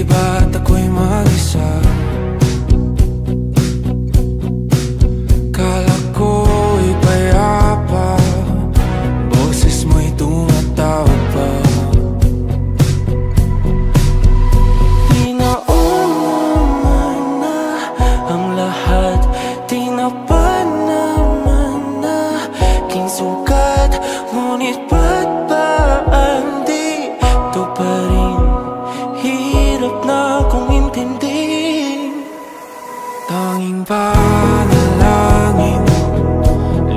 ba't ako'y mag-isa? Kala ko'y payapa, boses mo'y tumatawag pa. Di naman na ang lahat, di na pa naman na king sukat. Ngunit ba't ba di to pa rin? Hirap na kong intindihin. Tanging panalangin,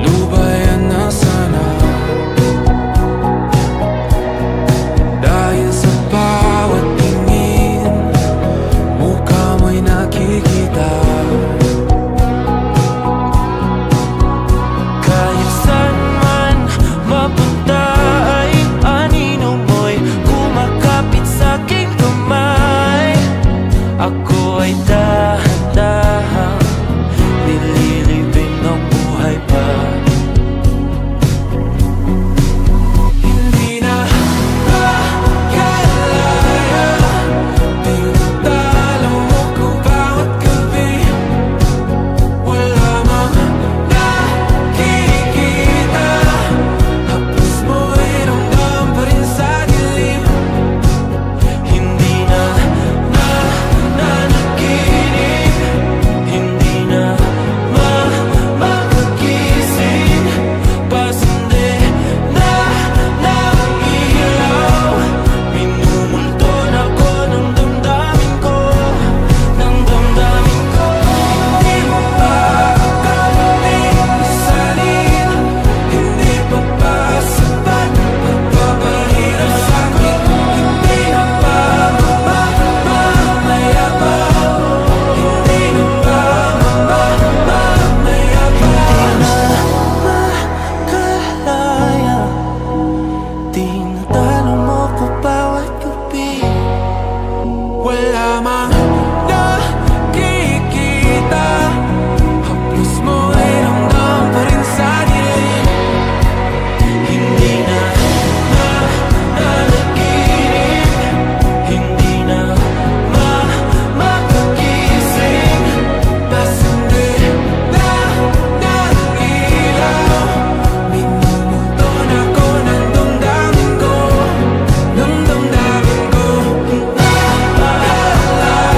lubayan na sana. Dahil sa bawat tingin, mukha mo'y nakikita. Kahit saan man mapunta ay anino mo'y kumakapit sa aking kamay. Ako ay dahan-dahang nililibing ng buhay pa. Hindi na makalaya, tinatalo mo ko bawat gabi. Wala mang nakikita, hapos mo'y ramdam pa rin sa dilim. Hindi na nanaginip, hindi na makagising. Pasindi na ng ilaw, minumulton ako ng damdamin ko, ng damdamin ko. Hindi mo pa akalaing salin, hindi pa ba sapat magpapahirap sa'kin? Hindi na ba mamamaya pa? Hindi na ba mamamaya pa? Makalaya, tinatalo mo ko bawat gabi. Wala mang nakikita, haplos mo ay ramdam pa rin sa dilim. Hindi na nanaginip, hindi na makagising. Pasindi na ng ilaw, minumulton ako ng damdamin ko, ng damdamin ko. Makalaya,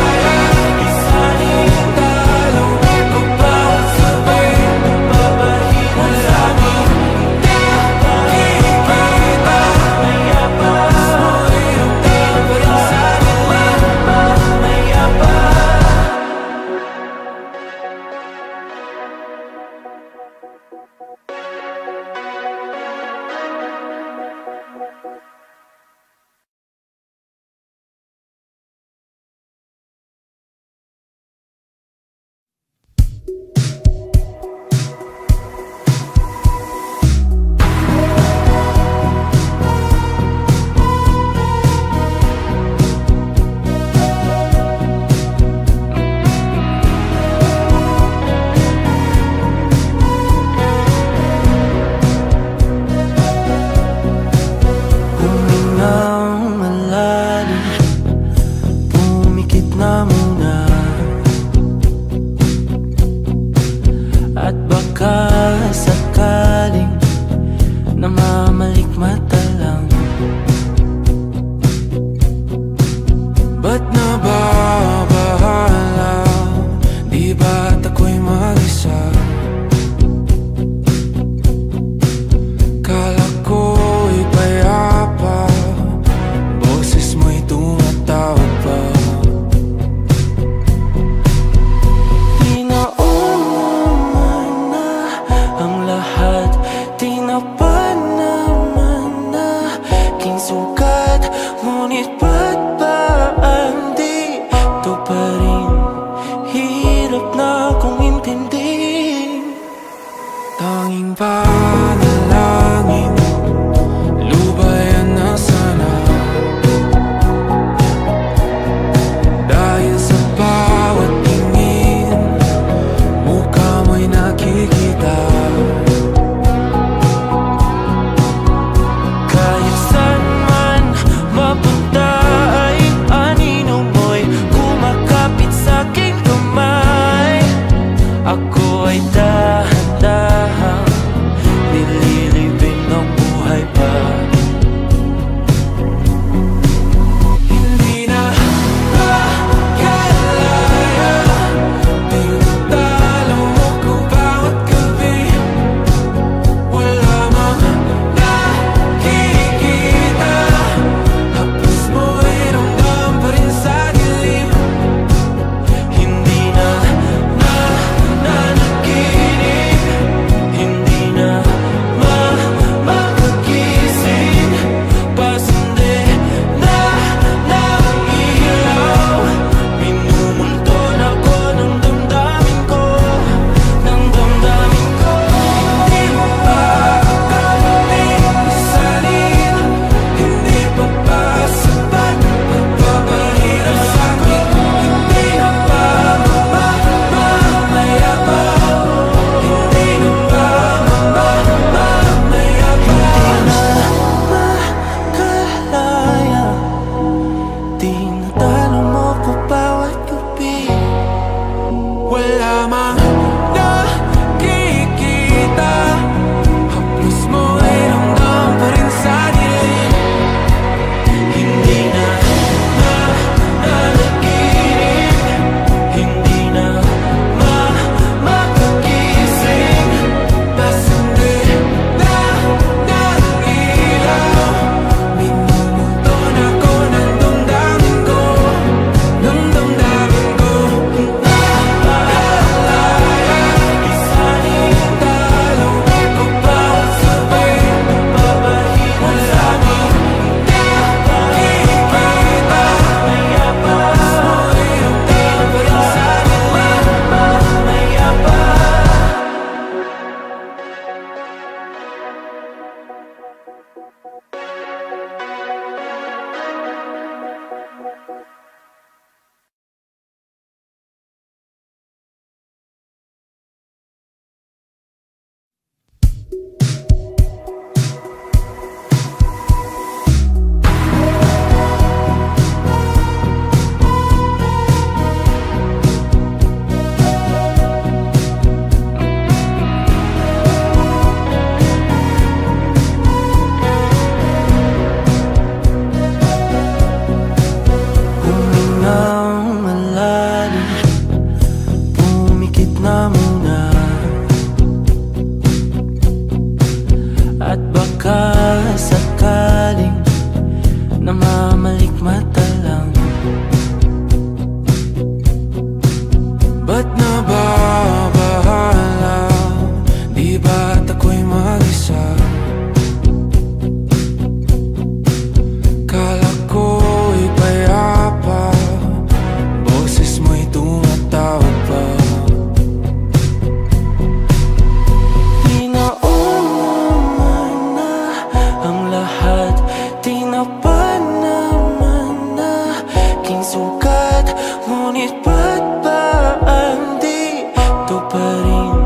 sugat. Ngunit ba't ba andito pa rin?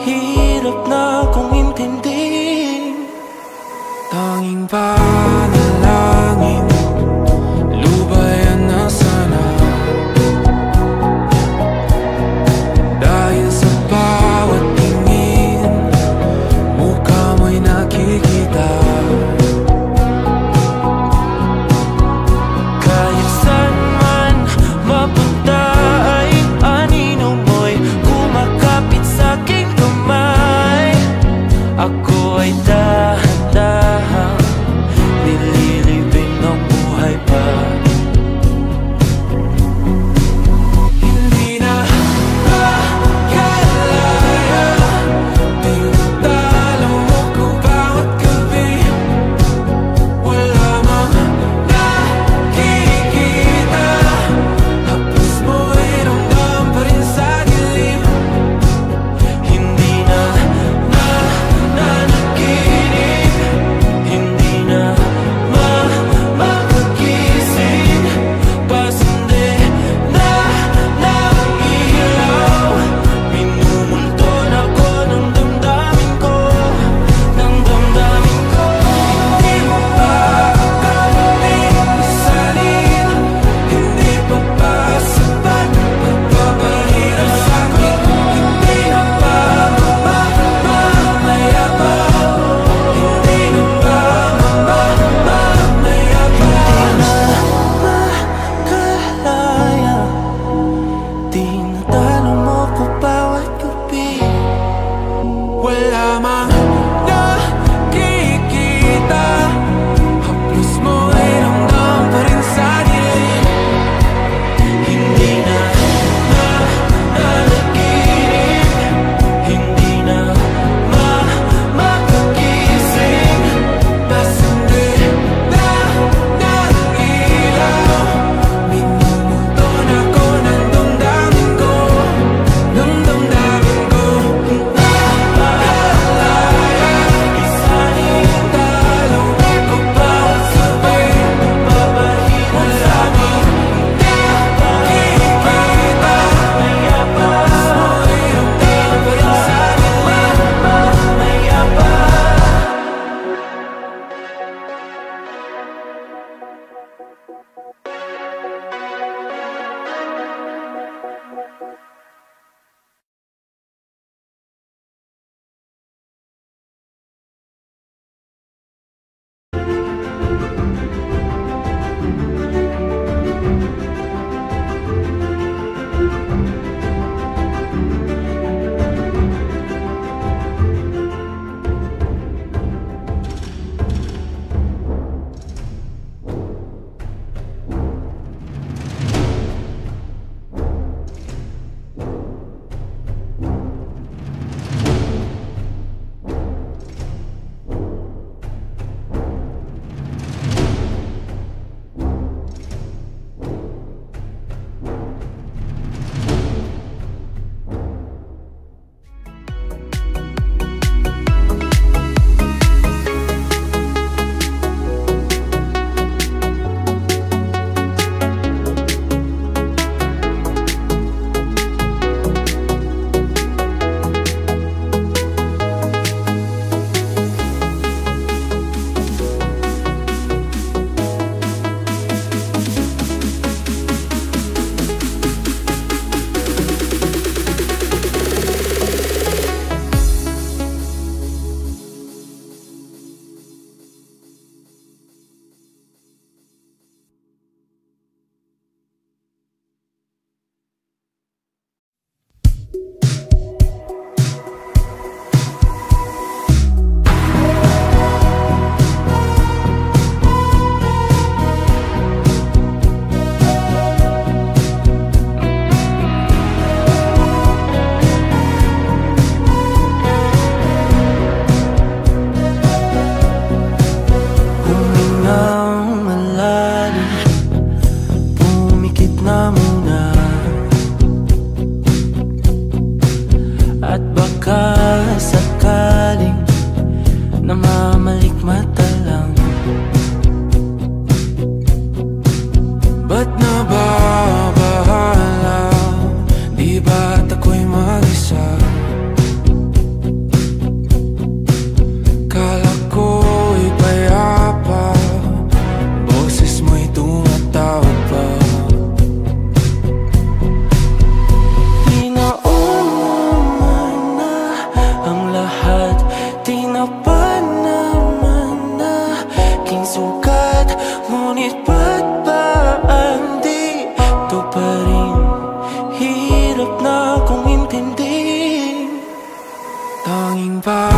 Hirap na kong intindihin. Tanging panalangin, lubayan na sana. Dahil sa bawat tingin, mukha mo'y nakikita. Kahit saan man mapunta ay anino mo'y kumakapit sa'king kamay. Ako ay dahan-dahang pa rin. Hirap na kong intindihin. Tanging pa